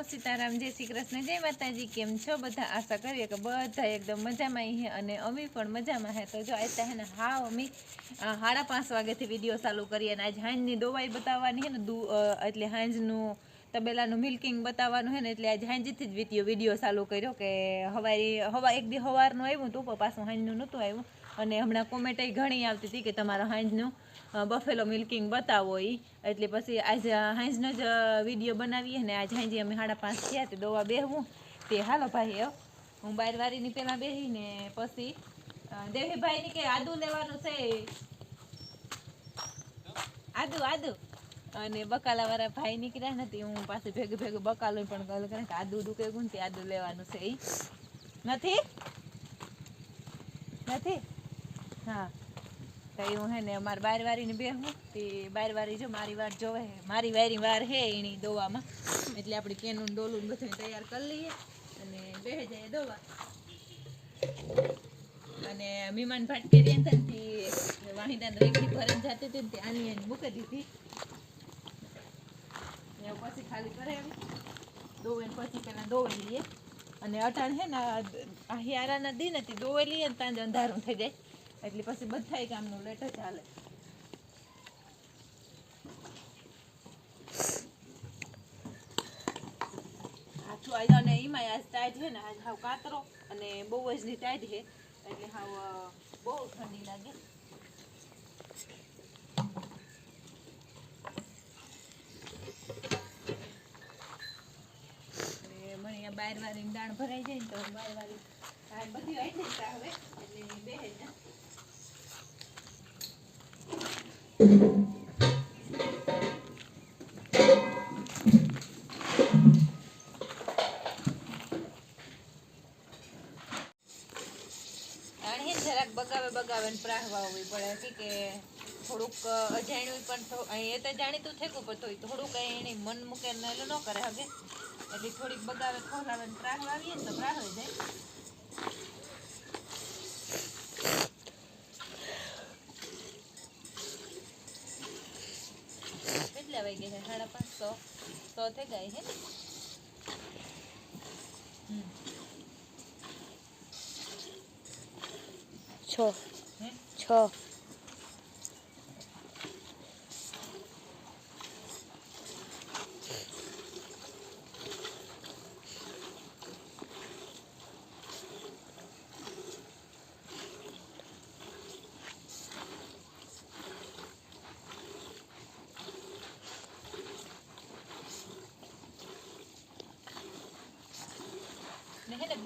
સીતારામ, જય શ્રી કૃષ્ણ, જય માતાજી। કેમ છો બધા? आशा करिए कि બધા એકદમ મજામાં હે અને અમે પણ મજામાં હે। તો જો आता है ને હા અમે 5:30 વાગ્યાથી વિડીયો ચાલુ કરીએ અને આજ હાંજની દવાઈ બતાવવાની હે ને એટલે હાંજનું તબેલાનું મિલ્કિંગ બતાવવાનું હે ને એટલે આજ હાંજથી જ વિડીયો ચાલુ કર્યો કે એક દી સવારનું આવ્યું હતું પણ પાછું હાંજનું નહોતું આવ્યું અને હમણાં કોમેન્ટ ઘણી આવતી હતી કે તમારા હાંજનું બફેલો મિલ્કિંગ બતાવો ઈ એટલે પછી આજે હાંજનો જ વિડીયો બનાવીએ ને આજ હાંજે અમે 5:30 થયા તે દવા બેહવું તે હાલો ભાઈ હું બારવારીની પહેલાં બેસીને પછી દેવીભાઈની કે આદુ લેવાનું છે આદુ અને બકાલાવાળા ભાઈ નીકળ્યા નથી હું પાછું ભેગું બકાલું પણ ગલ કરે કે આદુ દુકેગું ને તે આદુ લેવાનું છે ઈ નથી હા તો હું હે ને અમારે બારવારીને બેહવું તે બારવારી જો મારી વાર જોવે મારી વારી વાર હે એની દવામાં એટલે આપણે કેનું ડોલું બધું તૈયાર કરી લઈએ અને બેહી જાય દવા અને મીમાન ફાટકે રેંધનથી વાહિદાને રેકડી ભરીને જતી હતી ને તે આની એને મૂકી દીધી ને પછી ખાલી કરે દોવે પછી પહેલાં દોવી લઈએ અને અટાણ હે ને આ હિયારાના દી નથી દોવે લઈએ ને ત્યાં અંધારું થઈ જાય એટલે પછી બધા કામનું લેટ જ ચાલે અને એમાં આજ ટાઈટ છે ને આજ હાવ કાતરો અને બહુ જ ની ટાઈટ છે એટલે હાવ બહુ ઠંડી લાગે મને અહીંયા બારવારીની દાણ ભરાઈ જાય ને તો બારવારી બધી આવી જતા હવે એટલે બેહે ને બગાવે ને પ્રાહવા હોવી પડે કે થોડુંક અજાણ્યું પણ એ તો જાણીતું થયું પણ થોડુંક એને મન મૂકે ન કરે હવે એટલે થોડીક બગાવે ખોલાવે ને પ્રાહવા આવીએ ને તો પ્રાહવાઈ જાય કેટલા વાગે છે 5:30 થઈ ગયા છે છ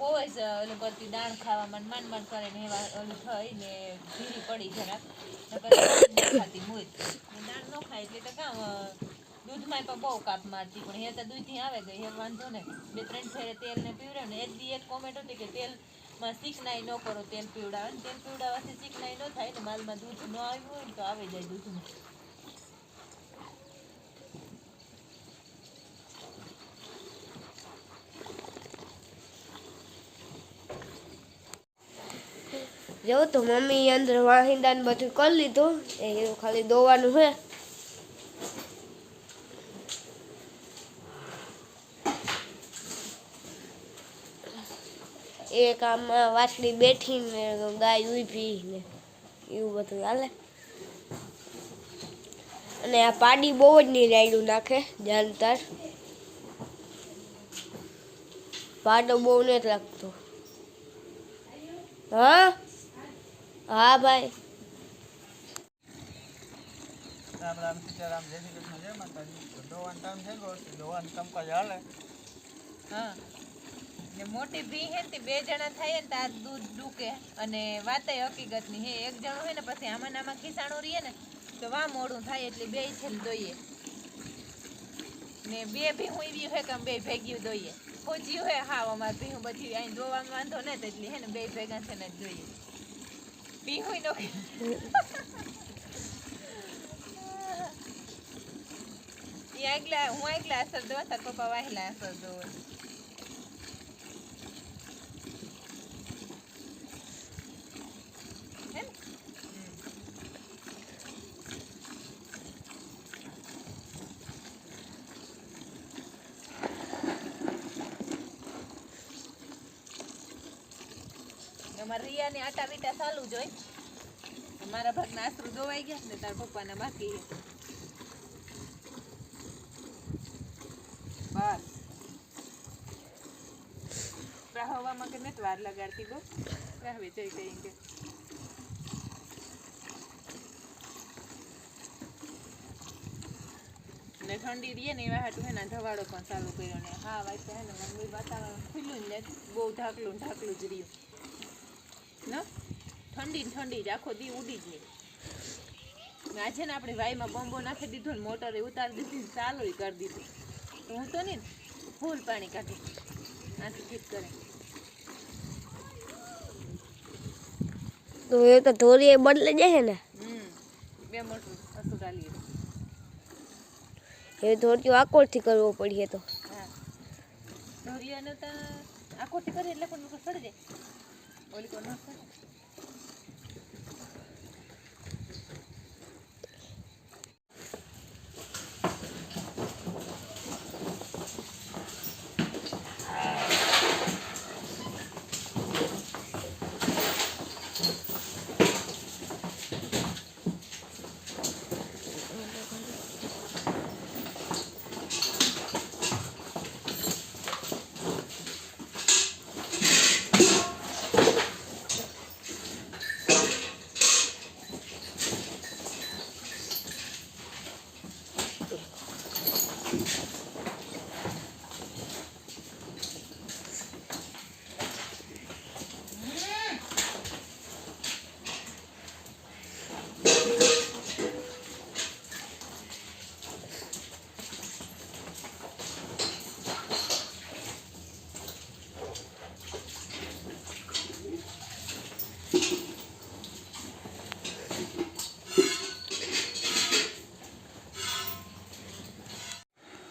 બહુ જ ઓલું કરતી દાણ ખાવામાં માન કરે ને એવા ઓલું થઈ ને ધીરી પડી જરાક ખાતી મૂજ દાણ ન ખાય એટલે તો કામ દૂધમાં પણ બહુ કાપ મારતી પણ એ તો દૂધથી આવે ગઈ એ વાંધો ને 2-3 ફેરે તેલ ને પીવડે ને એક કોમેન્ટ હતી કે તેલમાં ચીકનાઈ ન કરો તેલ પીવડાવે ને તેલ પીવડાવવાથી ચીકનાઈ ન થાય ને માલમાં દૂધ ન આવ્યું હોય ને તો આવી જાય દૂધમાં જો તો મમ્મી અંદર વાહિંદા ને બધું કરી લીધું એ ખાલી દોવાનું છે એક આમાં વાછડી બેઠી ને ગાય ઊભી ને એવું બધું હાલે અને આ પાડી બહુ જ ની રાયડું નાખે જાનતાર પાડો બહુ નથી લાગતો હા ભાઈ રામ સીતારામ જય શ્રી કૃષ્ણ જય માતાજી દોવાનું કામ થઈ ગયું દોવાનું કામકાજ હાલે હા ને મોટી ભી હે ને 2 જણા થાય ને તાર દૂધ ડૂકે અને વાતય હકીકતની હે એક જણો હે ને પછી આમાં ખીસાણું રહીએ ને તો વા મોડું થાય એટલે 2 છે દોઈએ ને 2 ભીહું એવી હે કે 2 ભેગી દોઈએ ખોજ્યું હે હા અમારે ભીહું બધી અહીં દોવામાં વાંધો ને એટલે હે ને 2 ભેગા છે ને જોઈએ ભીહું નો હું આગલા અસર દો તાર પપ્પા વાહેલા અસર દો અમારે રિયાને આટા બીટા ચાલુ જ હોય. મારા ભાગના આસરું દોવાઈ ગયા ને તારા પપ્પાના બાકી છે. બસ હવામાં કે નથી વાર લગાડતી બહુ રાહવે જઈ ગઈ કે ને ઠંડી રીએ ને એવા હાટું હે ને ધવાડો પણ ચાલુ કર્યો ને હા વાંચે હે ને મમ્મી વાતાવરણ ખુલ્લું ને બહુ ઢાકલું જ રહ્યું ન ઠંડી જ આખો દી ઉડી જ નહીં. આજે ને આપણે વાઈમાં બોમ્બો નાખી દીધો ને મોટરે ઉતારી દીધી ચાલુ કરી દીધું તો હું તો નહીં ફૂલ પાણી કાઢી આથી ફિટ કરે. તો એ તો થોડી બદલે જાય ને 2 મોટર અસુરાલી એ થોડી આકોરથી કરવો પડે તો હા ધોરિયાને તો આકોરથી કરે એટલે પણ સડી જાય ઓલી કોઈ ન સડે.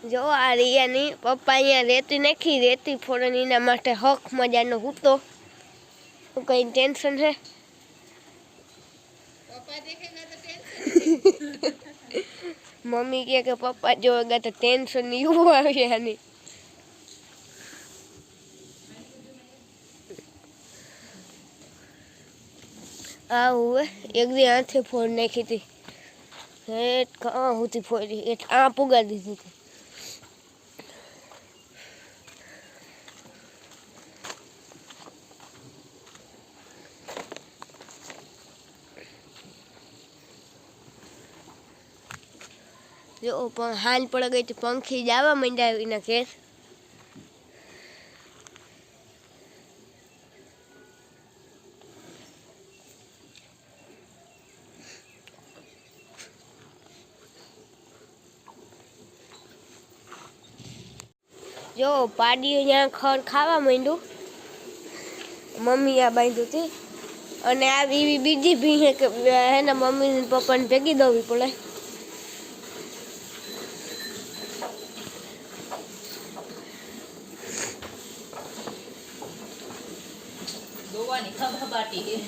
જો આ રિયાની પપ્પા અહીંયા રેતી નાખી રેતી ફોડન એના માટે હક મજાનો હૂતો કઈ ટેન્શન છે મમ્મી કહે કે પપ્પા જોવેગા તો ટેન્શન નહીં આવે આની આ હું એક દી હાથે ફોડ નાખી હતી હેઠ કાં હતી ફોડી હેઠ આ પુગા દીધી હતી જો પણ હાલ પડ ગઈ તો પંખી જવા માંડ્યા એના ઘેર જો પાડી અહીંયા ખડ ખાવા માંડ્યું મમ્મી આ બાંધ્યું હતી અને આ એવી બીજી ભી હે કે હે ને મમ્મી ને પપ્પાને ભેગી દવી પડે દોવાની ખબાટી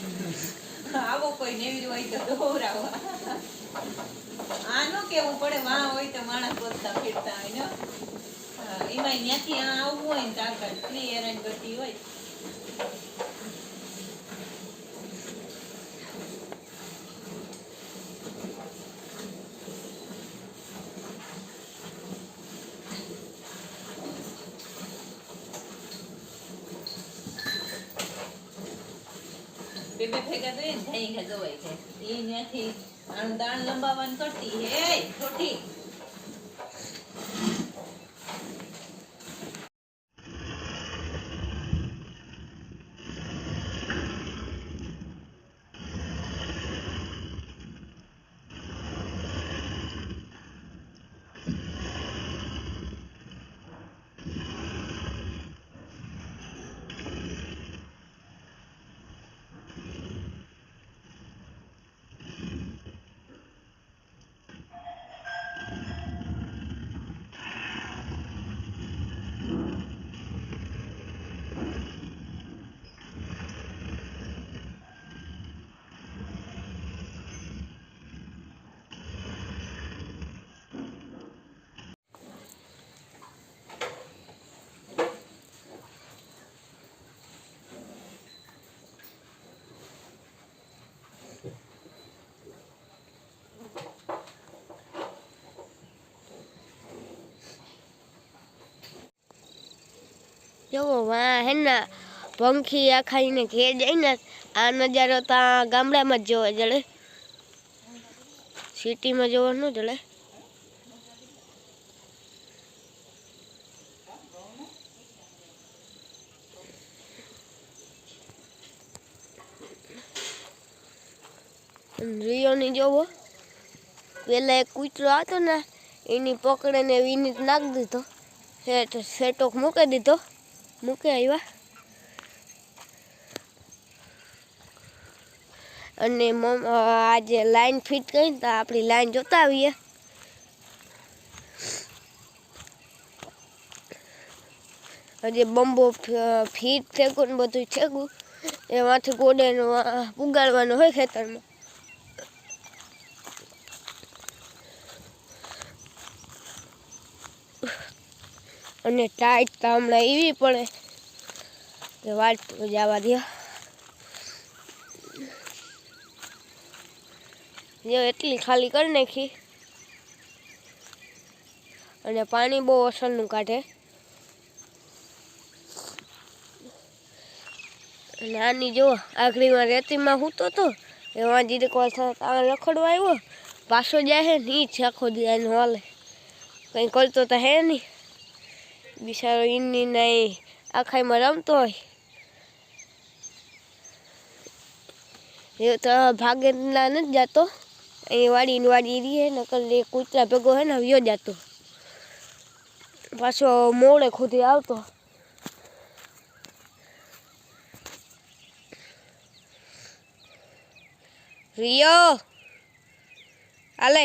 આવો કોઈ નેવી હોય તો દોરાવા આનો કેવું પડે વાં હોય તો માણસ બોલતા ફેરતા હોય ને એમાં ત્યાંથી આવવું હોય ને તાકાત ક્લિયર એન્ડ ગતિ હોય બે ભેગા તો જાય કે જોવાય છે એ ત્યાંથી આનું દાણ લંબાવવાનું કરતી હે છોટી જો વાહ હે ને પંખી આખાઈને ઘેર જાય ને આ નજારો તો ગામડામાં જ જોવા જડે, સિટીમાં જોવા ન જડે. રિયોની જોવો પેલા એક કૂતરો હતો ને એની પકડીને વિનીત નાખી દીધો, સેટોક મૂકી દીધો, મૂકી આવ્યા. અને આજે લાઈન ફિટ કરી તો આપણી લાઈન જોતા આવીએ. હજી બંબો ફીટ થેગું ને બધું થેગું એમાંથી ગોડે ઉગાડવાનું હોય ખેતરમાં. અને ટાઈટ તો હમણાં એવી પડે કે વાત જવા દે. જો એટલી ખાલી કરી નાખી અને પાણી બહુ અસરનું કાઢે. અને આની જો આખરીમાં રેતીમાં હૂતો તો એમાં જીરીક વાર રખડવા આવ્યો પાછો જાય હે ને જ આખો જાય હાલે, કંઈ કરતો તો હે નહીં બિચારો. ઈની નહીં આખાઈમાં રમતો હોય એ તો ભાગે ના નથી જતો, અહીં વાડી રહી નકર કૂતરા ભેગો હે ને વ્યો જતો, પાછો મોડે ખુદી આવતો. રિયો આલે